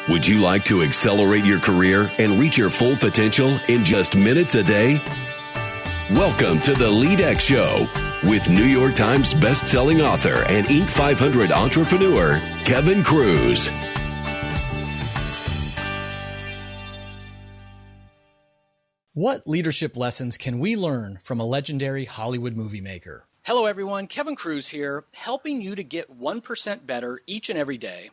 Would you like to accelerate your career and reach your full potential in just minutes a day? Welcome to the LEADx Show with New York Times best-selling author and Inc. 500 entrepreneur, Kevin Kruse. What leadership lessons can we learn from a legendary Hollywood movie maker? Hello, everyone. Kevin Kruse here, helping you to get 1% better each and every day.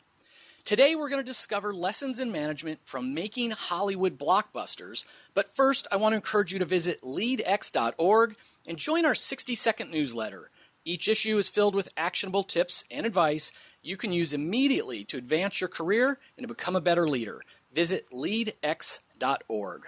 Today, we're going to discover lessons in management from making Hollywood blockbusters. But first, I want to encourage you to visit LEADx.org and join our 60-second newsletter. Each issue is filled with actionable tips and advice you can use immediately to advance your career and to become a better leader. Visit LEADx.org.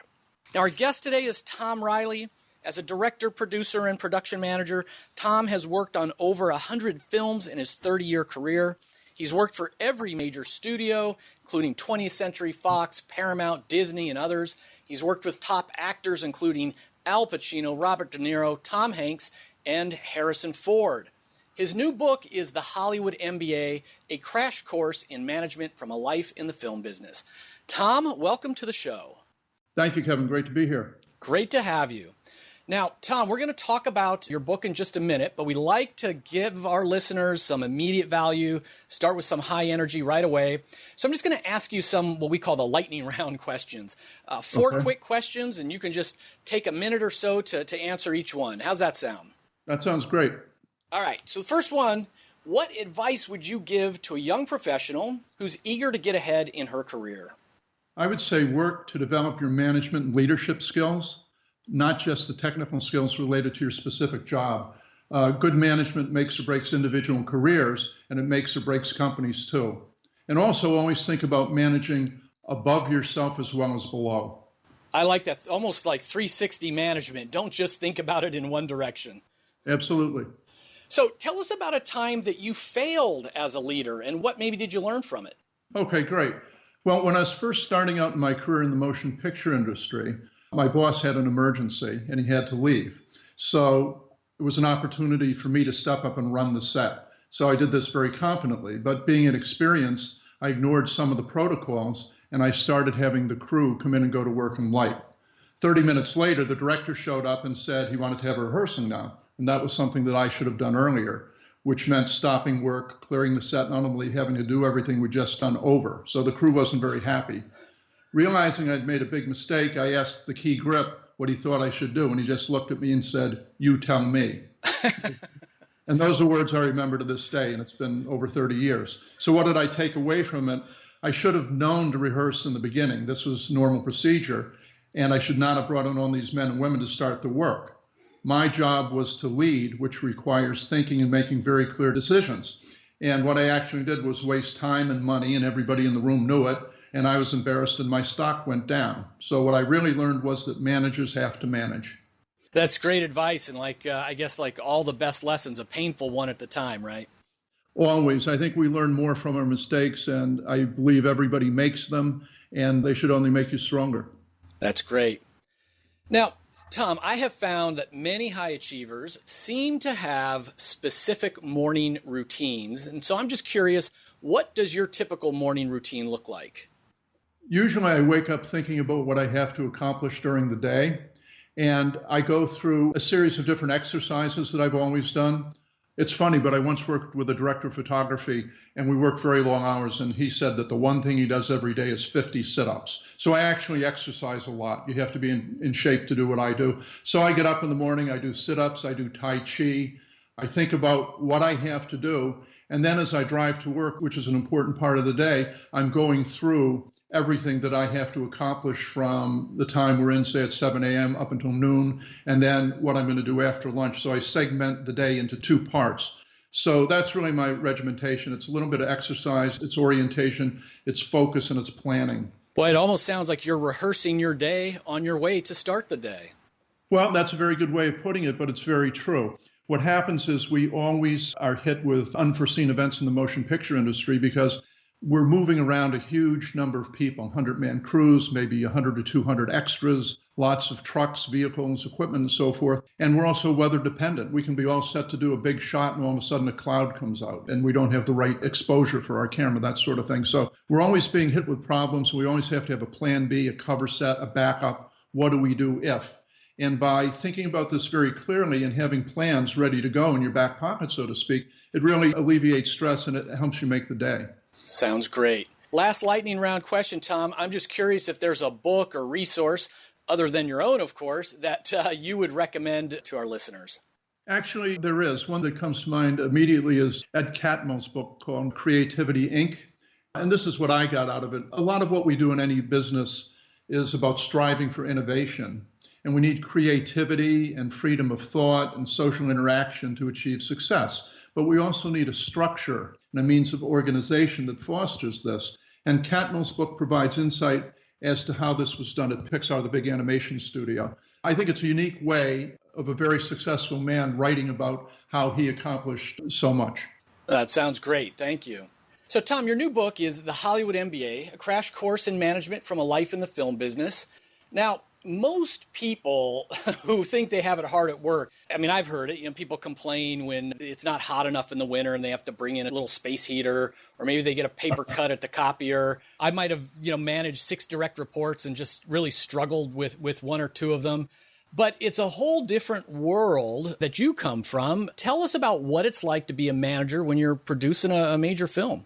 Now, our guest today is Tom Reilly. As a director, producer, and production manager, Tom has worked on over 100 films in his 30-year career. He's worked for every major studio, including 20th Century Fox, Paramount, Disney, and others. He's worked with top actors, including Al Pacino, Robert DeNiro, Tom Hanks, and Harrison Ford. His new book is The Hollywood MBA, a crash course in management from a life in the film business. Tom, welcome to the show. Thank you, Kevin. Great to be here. Great to have you. Now, Tom, we're going to talk about your book in just a minute, but we like to give our listeners some immediate value, start with some high energy right away. So I'm just going to ask you some what we call the lightning round questions. Four quick questions, and you can just take a minute or so to answer each one. How's that sound? That sounds great. All right. So the first one, what advice would you give to a young professional who's eager to get ahead in her career? I would say work to develop your management and leadership skills, not just the technical skills related to your specific job. Good management makes or breaks individual careers, and it makes or breaks companies too. And also always think about managing above yourself as well as below. I like that. Almost like 360 management. Don't just think about it in one direction. Absolutely. So tell us about a time that you failed as a leader, and what maybe did you learn from it? Okay, great. Well, when I was first starting out in my career in the motion picture industry, my boss had an emergency and he had to leave. So it was an opportunity for me to step up and run the set. So I did this very confidently, but being inexperienced, I ignored some of the protocols and I started having the crew come in and go to work in light. 30 minutes later, the director showed up and said he wanted to have a rehearsal now. And that was something that I should have done earlier, which meant stopping work, clearing the set, not only having to do everything we'd just done over. So the crew wasn't very happy. Realizing I'd made a big mistake, I asked the key grip what he thought I should do, and he just looked at me and said, "You tell me." And those are words I remember to this day, and it's been over 30 years. So what did I take away from it? I should have known to rehearse in the beginning. This was normal procedure, and I should not have brought in all these men and women to start the work. My job was to lead, which requires thinking and making very clear decisions. And what I actually did was waste time and money, and everybody in the room knew it. And I was embarrassed and my stock went down. So what I really learned was that managers have to manage. That's great advice. And I guess like all the best lessons, a painful one at the time, right? Always. I think we learn more from our mistakes, and I believe everybody makes them, and they should only make you stronger. That's great. Now, Tom, I have found that many high achievers seem to have specific morning routines. And so I'm just curious, what does your typical morning routine look like? Usually I wake up thinking about what I have to accomplish during the day, and I go through a series of different exercises that I've always done. It's funny, but I once worked with a director of photography, and we worked very long hours, and he said that the one thing he does every day is 50 sit-ups. So I actually exercise a lot. You have to be in shape to do what I do. So I get up in the morning, I do sit-ups, I do Tai Chi, I think about what I have to do, and then as I drive to work, which is an important part of the day, I'm going through everything that I have to accomplish from the time we're in, say at 7 a.m. up until noon, and then what I'm going to do after lunch. So I segment the day into two parts. So that's really my regimentation. It's a little bit of exercise, it's orientation, it's focus, and it's planning. Boy, it almost sounds like you're rehearsing your day on your way to start the day. Well, that's a very good way of putting it, but it's very true. What happens is we always are hit with unforeseen events in the motion picture industry because we're moving around a huge number of people, 100-man crews, maybe 100 to 200 extras, lots of trucks, vehicles, equipment, and so forth. And we're also weather dependent. We can be all set to do a big shot and all of a sudden a cloud comes out and we don't have the right exposure for our camera, that sort of thing. So we're always being hit with problems. We always have to have a plan B, a cover set, a backup. What do we do if? And by thinking about this very clearly and having plans ready to go in your back pocket, so to speak, it really alleviates stress and it helps you make the day. Sounds great. Last lightning round question, Tom. I'm just curious if there's a book or resource, other than your own, of course, that you would recommend to our listeners. Actually, there is. One that comes to mind immediately is Ed Catmull's book called Creativity, Inc. And this is what I got out of it. A lot of what we do in any business is about striving for innovation. And we need creativity and freedom of thought and social interaction to achieve success. But we also need a structure and a means of organization that fosters this. And Catmull's book provides insight as to how this was done at Pixar, the big animation studio. I think it's a unique way of a very successful man writing about how he accomplished so much. That sounds great. Thank you. So, Tom, your new book is The Hollywood MBA, a crash course in management from a life in the film business. Now, most people who think they have it hard at work, I mean, I've heard it, people complain when it's not hot enough in the winter and they have to bring in a little space heater, or maybe they get a paper cut at the copier. I might have, managed 6 direct reports and just really struggled with 1 or 2 of them. But it's a whole different world that you come from. Tell us about what it's like to be a manager when you're producing a major film.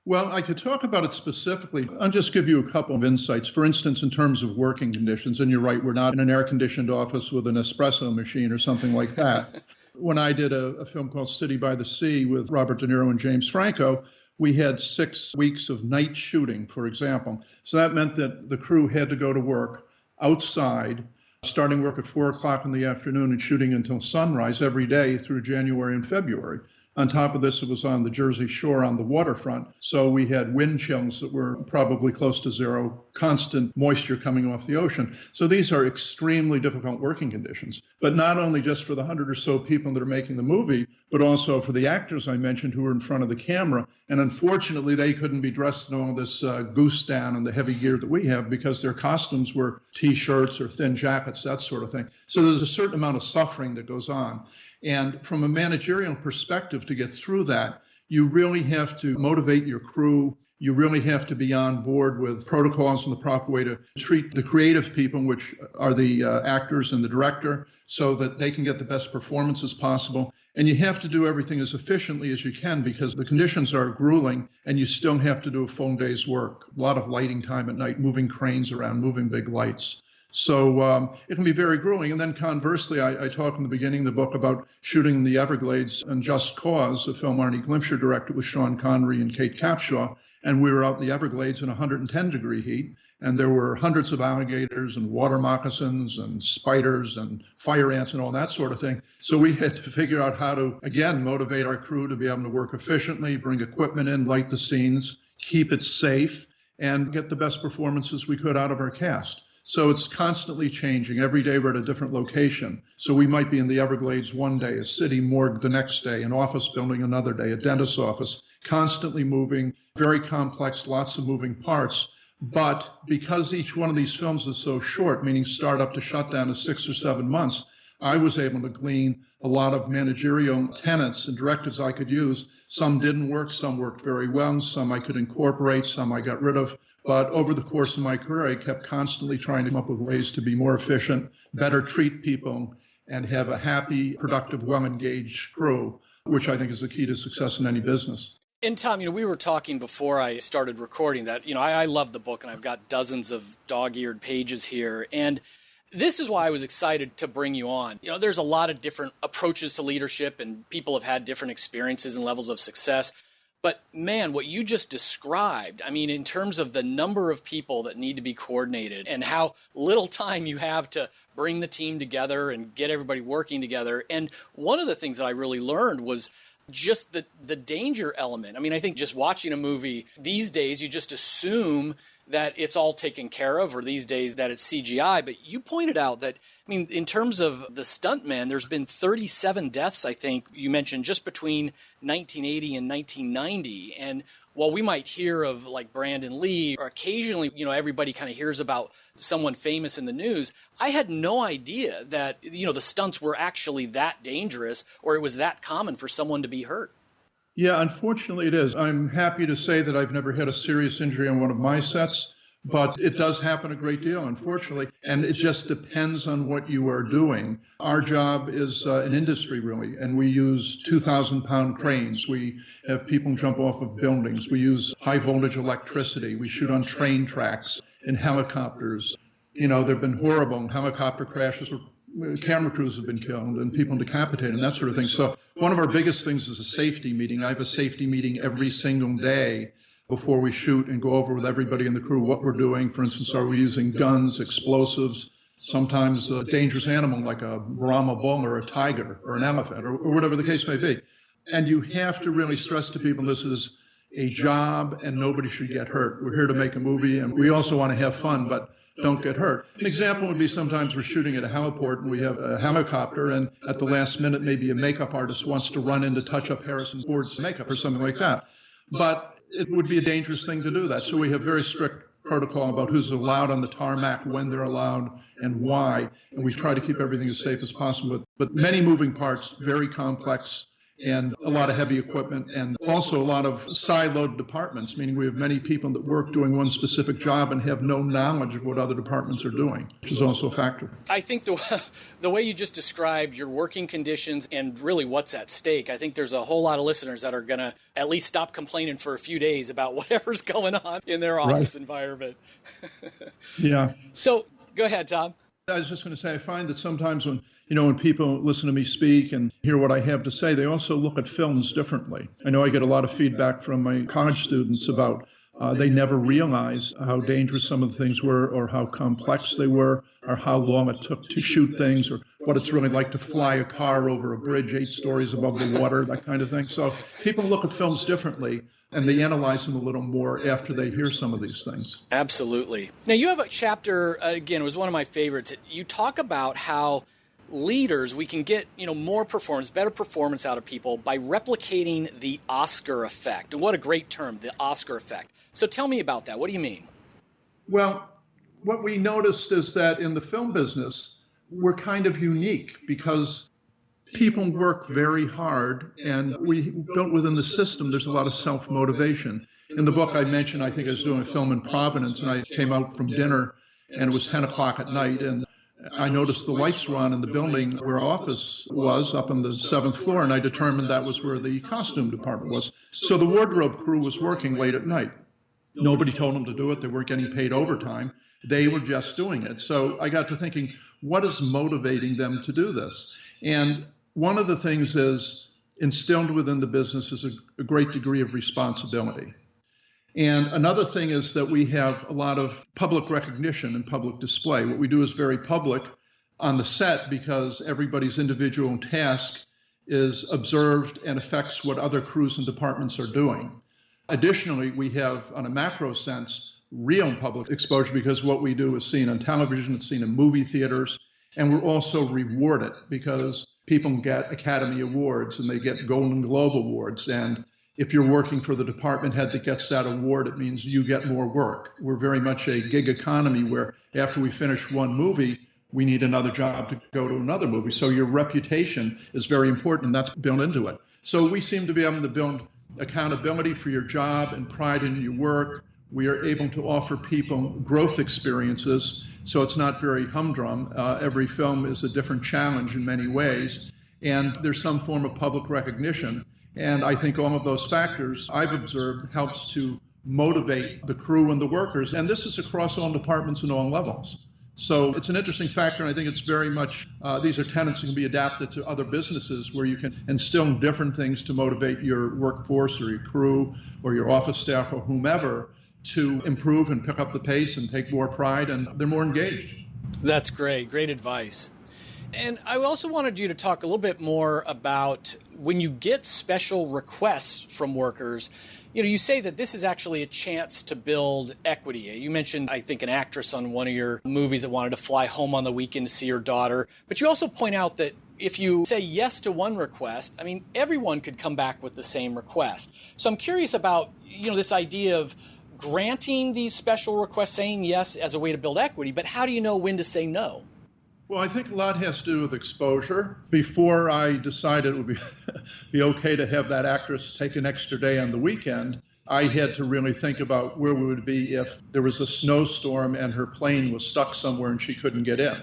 Well, I could talk about it specifically. I'll just give you a couple of insights. For instance, in terms of working conditions, and you're right, we're not in an air-conditioned office with an espresso machine or something like that. When I did a film called City by the Sea with Robert DeNiro and James Franco, we had 6 weeks of night shooting, for example. So that meant that the crew had to go to work outside, starting work at 4 o'clock in the afternoon and shooting until sunrise every day through January and February. On top of this, it was on the Jersey Shore on the waterfront. So we had wind chills that were probably close to zero, constant moisture coming off the ocean. So these are extremely difficult working conditions, but not only just for the 100 or so people that are making the movie, but also for the actors I mentioned who were in front of the camera. And unfortunately, they couldn't be dressed in all this goose down and the heavy gear that we have because their costumes were T-shirts or thin jackets, that sort of thing. So there's a certain amount of suffering that goes on. And from a managerial perspective, to get through that, you really have to motivate your crew. You really have to be on board with protocols and the proper way to treat the creative people, which are the actors and the director, so that they can get the best performances possible. And you have to do everything as efficiently as you can because the conditions are grueling and you still have to do a full day's work. A lot of lighting time at night, moving cranes around, moving big lights. So it can be very grueling. And then conversely, I talk in the beginning of the book about shooting in the Everglades and Just Cause, a film Arnie Glimcher directed with Sean Connery and Kate Capshaw. And we were out in the Everglades in 110-degree heat. And there were hundreds of alligators and water moccasins and spiders and fire ants and all that sort of thing. So we had to figure out how to, again, motivate our crew to be able to work efficiently, bring equipment in, light the scenes, keep it safe, and get the best performances we could out of our cast. So it's constantly changing. Every day we're at a different location. So we might be in the Everglades one day, a city morgue the next day, an office building another day, a dentist's office, constantly moving, very complex, lots of moving parts. But because each one of these films is so short, meaning startup to shutdown is 6 or 7 months, I was able to glean a lot of managerial tenets and directives I could use. Some didn't work, some worked very well, some I could incorporate, some I got rid of. But over the course of my career, I kept constantly trying to come up with ways to be more efficient, better treat people, and have a happy, productive, well-engaged crew, which I think is the key to success in any business. And Tom, we were talking before I started recording that, I love the book and I've got dozens of dog-eared pages here. And this is why I was excited to bring you on. There's a lot of different approaches to leadership and people have had different experiences and levels of success. But man, what you just described, in terms of the number of people that need to be coordinated and how little time you have to bring the team together and get everybody working together. And one of the things that I really learned was just the danger element. I think just watching a movie these days, you just assume that it's all taken care of, or these days that it's CGI. But you pointed out that, in terms of the stuntmen, there's been 37 deaths, I think you mentioned, just between 1980 and 1990. And while we might hear of like Brandon Lee, or occasionally, everybody kind of hears about someone famous in the news, I had no idea that, the stunts were actually that dangerous or it was that common for someone to be hurt. Yeah, unfortunately it is. I'm happy to say that I've never had a serious injury on one of my sets, but it does happen a great deal, unfortunately, and it just depends on what you are doing. Our job is an industry, really, and we use 2,000-pound cranes. We have people jump off of buildings. We use high-voltage electricity. We shoot on train tracks, in helicopters. There have been horrible helicopter crashes where camera crews have been killed and people decapitated and that sort of thing. So one of our biggest things is a safety meeting. I have a safety meeting every single day before we shoot and go over with everybody in the crew what we're doing. For instance, are we using guns, explosives, sometimes a dangerous animal like a Brahma bull or a tiger or an elephant or whatever the case may be. And you have to really stress to people this is a job and nobody should get hurt. We're here to make a movie and we also want to have fun, but don't get hurt. An example would be sometimes we're shooting at a heliport and we have a helicopter and at the last minute maybe a makeup artist wants to run in to touch up Harrison Ford's makeup or something like that. But it would be a dangerous thing to do that. So we have very strict protocol about who's allowed on the tarmac, when they're allowed, and why. And we try to keep everything as safe as possible. But many moving parts, very complex, and a lot of heavy equipment, and also a lot of siloed departments, meaning we have many people that work doing one specific job and have no knowledge of what other departments are doing, which is also a factor. I think the way you just described your working conditions and really what's at stake, I think there's a whole lot of listeners that are going to at least stop complaining for a few days about whatever's going on in their office environment. Yeah. So go ahead, Tom. I was just going to say, I find that sometimes when people listen to me speak and hear what I have to say, they also look at films differently. I know I get a lot of feedback from my college students about they never realized how dangerous some of the things were or how complex they were or how long it took to shoot things or what it's really like to fly a car over a bridge 8 stories above the water, that kind of thing. So people look at films differently and they analyze them a little more after they hear some of these things. Absolutely. Now you have a chapter, again, it was one of my favorites. You talk about how leaders, we can get more performance, better performance out of people by replicating the Oscar effect. And what a great term, the Oscar effect. So tell me about that. What do you mean? Well, what we noticed is that in the film business, we're kind of unique because people work very hard and we built within the system, there's a lot of self-motivation. In the book I mentioned, I think I was doing a film in Providence and I came out from dinner and it was 10 o'clock at night and I noticed the lights were on in the building where our office was up on the 7th floor, and I determined that was where the costume department was. So the wardrobe crew was working late at night. Nobody told them to do it. They weren't getting paid overtime. They were just doing it. So I got to thinking, what is motivating them to do this? And one of the things is instilled within the business is a great degree of responsibility. And another thing is that we have a lot of public recognition and public display. What we do is very public on the set because everybody's individual task is observed and affects what other crews and departments are doing. Additionally, we have, on a macro sense, real public exposure because what we do is seen on television, it's seen in movie theaters, and we're also rewarded because people get Academy Awards and they get Golden Globe Awards. And if you're working for the department head that gets that award, it means you get more work. We're very much a gig economy where after we finish one movie, we need another job to go to another movie. So your reputation is very important, and that's built into it. So we seem to be able to build accountability for your job and pride in your work. We are able to offer people growth experiences, so it's not very humdrum. Every film is a different challenge in many ways, and there's some form of public recognition. And I think all of those factors I've observed helps to motivate the crew and the workers. And this is across all departments and all levels. So it's an interesting factor. And I think it's very much, these are tenets that can be adapted to other businesses where you can instill different things to motivate your workforce or your crew or your office staff or whomever to improve and pick up the pace and take more pride, and they're more engaged. That's great. Great advice. And I also wanted you to talk a little bit more about when you get special requests from workers, you say that this is actually a chance to build equity. You mentioned, I think, an actress on one of your movies that wanted to fly home on the weekend to see her daughter. But you also point out that if you say yes to one request, I mean, everyone could come back with the same request. So I'm curious about, this idea of granting these special requests, saying yes as a way to build equity, but how do you know when to say no? Well, I think a lot has to do with exposure. Before I decided it would be okay to have that actress take an extra day on the weekend, I had to really think about where we would be if there was a snowstorm and her plane was stuck somewhere and she couldn't get in.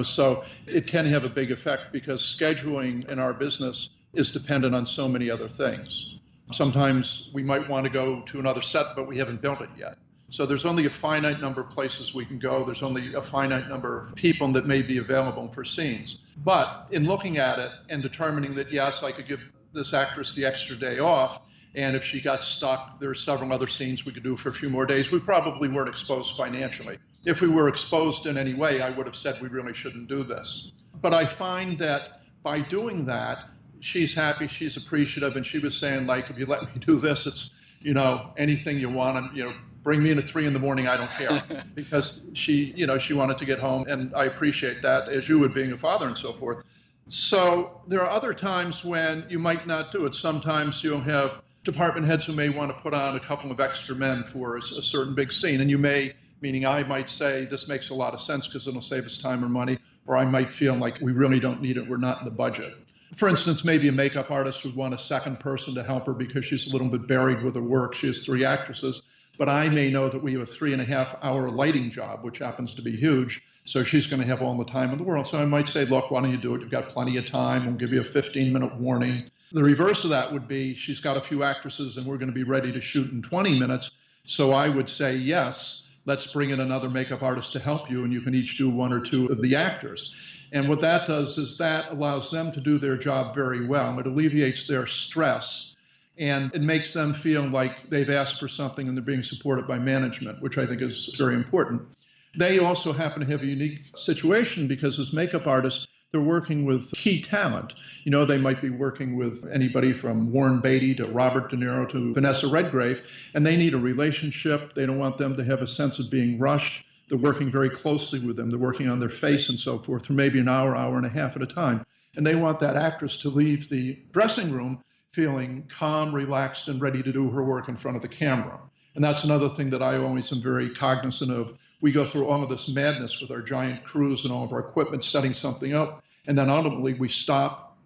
So it can have a big effect because scheduling in our business is dependent on so many other things. Sometimes we might want to go to another set, but we haven't built it yet. So there's only a finite number of places we can go. There's only a finite number of people that may be available for scenes. But in looking at it and determining that, yes, I could give this actress the extra day off, and if she got stuck, there are several other scenes we could do for a few more days, we probably weren't exposed financially. If we were exposed in any way, I would have said we really shouldn't do this. But I find that by doing that, she's happy, she's appreciative, and she was saying, like, if you let me do this, it's, anything you want, and, bring me in at 3 a.m, I don't care. Because she wanted to get home, and I appreciate that, as you would, being a father and so forth. So there are other times when you might not do it. Sometimes you'll have department heads who may want to put on a couple of extra men for a certain big scene, and you may, meaning I might say, this makes a lot of sense because it'll save us time or money, or I might feel like we really don't need it, we're not in the budget. For instance, maybe a makeup artist would want a second person to help her because she's a little bit buried with her work. She has 3 actresses, but I may know that we have a 3.5-hour lighting job, which happens to be huge, so she's going to have all the time in the world. So I might say, look, why don't you do it? You've got plenty of time. We'll give you a 15-minute warning. The reverse of that would be she's got a few actresses and we're going to be ready to shoot in 20 minutes. So I would say, yes, let's bring in another makeup artist to help you, and you can each do 1 or 2 of the actors. And what that does is that allows them to do their job very well. It alleviates their stress, and it makes them feel like they've asked for something and they're being supported by management, which I think is very important. They also happen to have a unique situation because as makeup artists, they're working with key talent. They might be working with anybody from Warren Beatty to Robert DeNiro to Vanessa Redgrave, and they need a relationship. They don't want them to have a sense of being rushed. They're working very closely with them. They're working on their face and so forth for maybe an hour, hour and a half at a time. And they want that actress to leave the dressing room feeling calm, relaxed, and ready to do her work in front of the camera. And that's another thing that I always am very cognizant of. We go through all of this madness with our giant crews and all of our equipment, setting something up, and then ultimately we stop,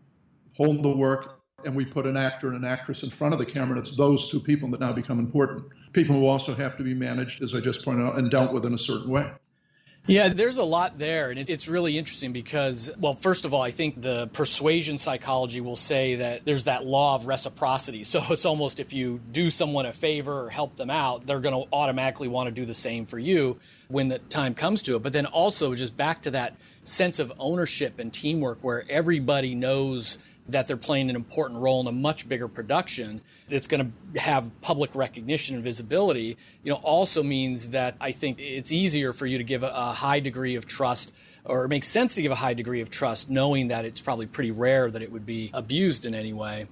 hold the work, and we put an actor and an actress in front of the camera, and it's those 2 people that now become important. People who also have to be managed, as I just pointed out, and dealt with in a certain way. Yeah, there's a lot there, and it's really interesting because, well, first of all, I think the persuasion psychology will say that there's that law of reciprocity. So it's almost if you do someone a favor or help them out, they're going to automatically want to do the same for you when the time comes to it. But then also just back to that sense of ownership and teamwork where everybody knows that they're playing an important role in a much bigger production that's going to have public recognition and visibility, also means that I think it's easier for you to give a high degree of trust, or it makes sense to give a high degree of trust, knowing that it's probably pretty rare that it would be abused in any way.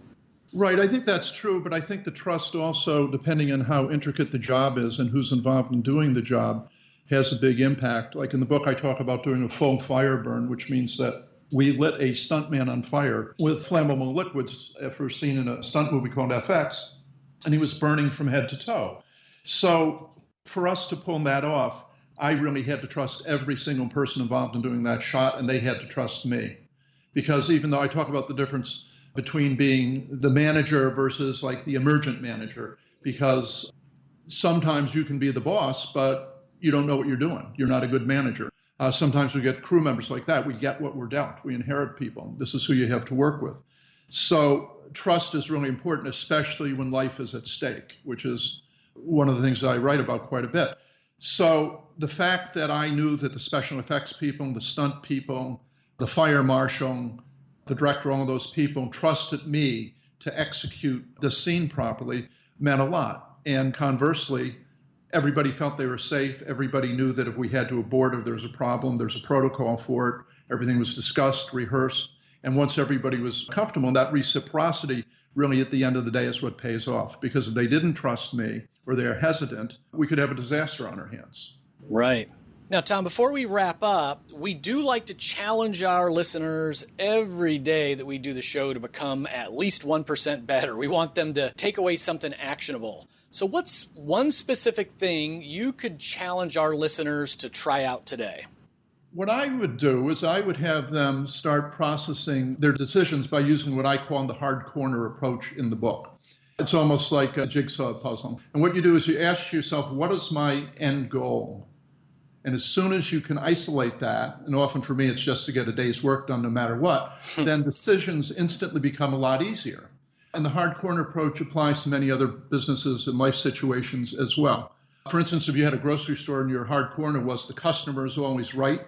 Right, I think that's true, but I think the trust also, depending on how intricate the job is and who's involved in doing the job, has a big impact. Like in the book, I talk about doing a full fire burn, which means that we lit a stuntman on fire with flammable liquids for a scene in a stunt movie called FX, and he was burning from head to toe. So for us to pull that off, I really had to trust every single person involved in doing that shot, and they had to trust me. Because even though I talk about the difference between being the manager versus like the emergent manager, because sometimes you can be the boss, but you don't know what you're doing. You're not a good manager. Sometimes we get crew members like that. We get what we're dealt. We inherit people. This is who you have to work with. So trust is really important, especially when life is at stake, which is one of the things I write about quite a bit. So the fact that I knew that the special effects people, the stunt people, the fire marshal, the director, all of those people trusted me to execute the scene properly meant a lot. And conversely, everybody felt they were safe. Everybody knew that if we had to abort, if there was a problem, there's a protocol for it. Everything was discussed, rehearsed. And once everybody was comfortable, that reciprocity really at the end of the day is what pays off. Because if they didn't trust me or they're hesitant, we could have a disaster on our hands. Right. Now, Tom, before we wrap up, we do like to challenge our listeners every day that we do the show to become at least 1% better. We want them to take away something actionable. So what's one specific thing you could challenge our listeners to try out today? What I would do is I would have them start processing their decisions by using what I call the hard corner approach in the book. It's almost like a jigsaw puzzle. And what you do is you ask yourself, what is my end goal? And as soon as you can isolate that, and often for me it's just to get a day's work done no matter what, then decisions instantly become a lot easier. And the hard corner approach applies to many other businesses and life situations as well. For instance, if you had a grocery store and your hard corner was the customer is always right,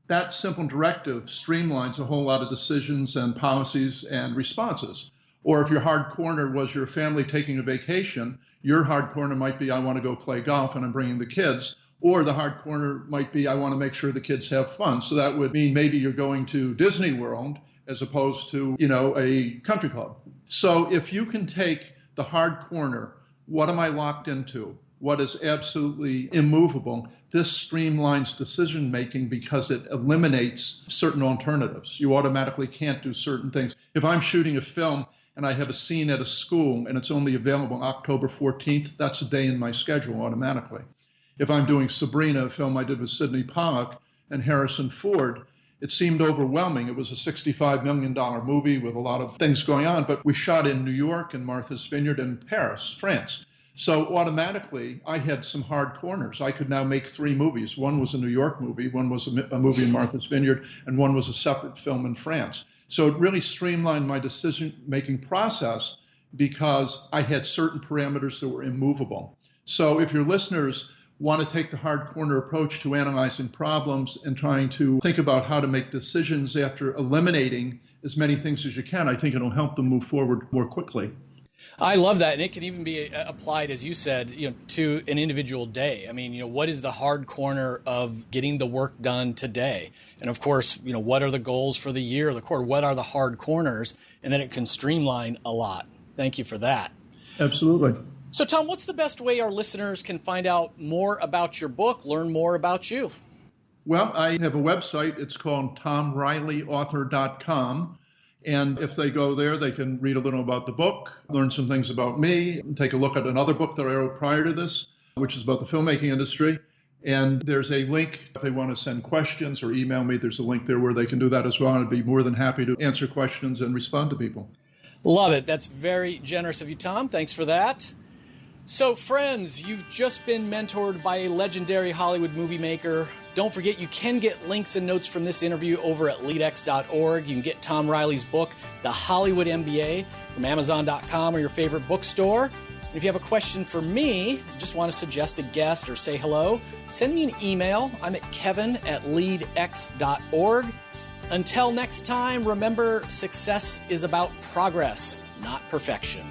that simple directive streamlines a whole lot of decisions and policies and responses. Or if your hard corner was your family taking a vacation, your hard corner might be, I want to go play golf and I'm bringing the kids. Or the hard corner might be, I want to make sure the kids have fun. So that would mean maybe you're going to Disney World as opposed to, a country club. So if you can take the hard corner, what am I locked into? What is absolutely immovable? This streamlines decision making because it eliminates certain alternatives. You automatically can't do certain things. If I'm shooting a film and I have a scene at a school and it's only available October 14th, that's a day in my schedule automatically. If I'm doing Sabrina, a film I did with Sidney Pollack and Harrison Ford, it seemed overwhelming. It was a $65 million movie with a lot of things going on, but we shot in New York and Martha's Vineyard and Paris, France. So automatically, I had some hard corners. I could now make 3 movies. One was a New York movie, one was a movie in Martha's Vineyard, and one was a separate film in France. So it really streamlined my decision-making process because I had certain parameters that were immovable. So if your listeners want to take the hard corner approach to analyzing problems and trying to think about how to make decisions after eliminating as many things as you can, I think it'll help them move forward more quickly. I love that. And it can even be applied, as you said, to an individual day. I mean, what is the hard corner of getting the work done today? And of course, what are the goals for the year, the quarter? What are the hard corners? And then it can streamline a lot. Thank you for that. Absolutely. So, Tom, what's the best way our listeners can find out more about your book, learn more about you? Well, I have a website. It's called TomReillyAuthor.com. And if they go there, they can read a little about the book, learn some things about me, and take a look at another book that I wrote prior to this, which is about the filmmaking industry. And there's a link if they want to send questions or email me. There's a link there where they can do that as well. And I'd be more than happy to answer questions and respond to people. Love it. That's very generous of you, Tom. Thanks for that. So, friends, you've just been mentored by a legendary Hollywood movie maker. Don't forget, you can get links and notes from this interview over at LEADx.org. You can get Tom Reilly's book, The Hollywood MBA, from Amazon.com or your favorite bookstore. And if you have a question for me, just want to suggest a guest or say hello, send me an email. I'm at kevin@leadx.org. Until next time, remember, success is about progress, not perfection.